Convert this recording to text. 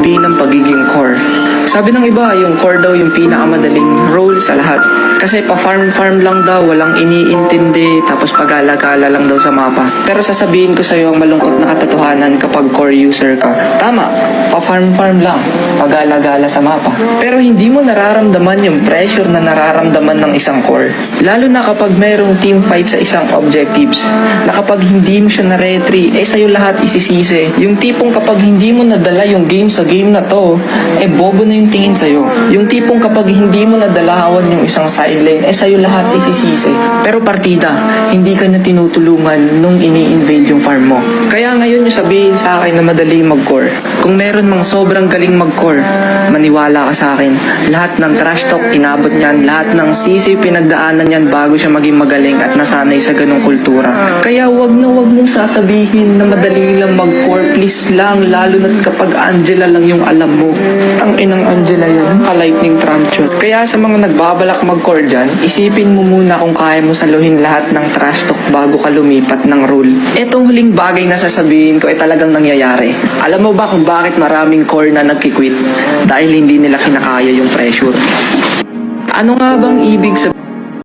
sabihin ng pagiging core? Sabi ng iba, yung core daw yung pinakamadaling role sa lahat. Kasi pa-farm lang daw, walang iniintindi, tapos pag-alagala lang daw sa mapa. Pero sasabihin ko sa'yo ang malungkot na katotohanan kapag core user ka. Tama, pa-farm lang, pag-alagala sa mapa. Pero hindi mo nararamdaman yung pressure na nararamdaman ng isang core. Lalo na kapag mayroong team fight sa isang objectives, na kapag hindi mo siya na-retry, sa'yo lahat isisisi. Yung tipong kapag hindi mo nadala yung game sa game na to, bobo na yung tingin sa'yo. Yung tipong kapag hindi mo nadalahawan yung isang side lane, sa'yo lahat isisisi. Pero partida, hindi ka na tinutulungan nung ini-invade yung farm mo. Kaya ngayon yung sabihin sa akin na madali mag-core. Kung meron mang sobrang galing mag-core, maniwala ka sa akin. Lahat ng trash talk inabot niyan, lahat ng sisi pinagdaanan niyan bago siya maging magaling at nasanay sa ganung kultura. Kaya wag na wag mong sasabihin na madali lang mag-core, please lang, lalo na kapag Angela lang yung alam mo. Inang Angela yan, ka-lightning tranchot. Kaya sa mga nagbabalak mag-core dyan, isipin mo muna kung kaya mo saluhin lahat ng trash talk bago ka lumipat ng role. Etong huling bagay na sasabihin ko ay talagang nangyayari. Alam mo ba kung bakit maraming core na nagkikwit? Dahil hindi nila kinakaya yung pressure. Ano nga bang ibig sabihin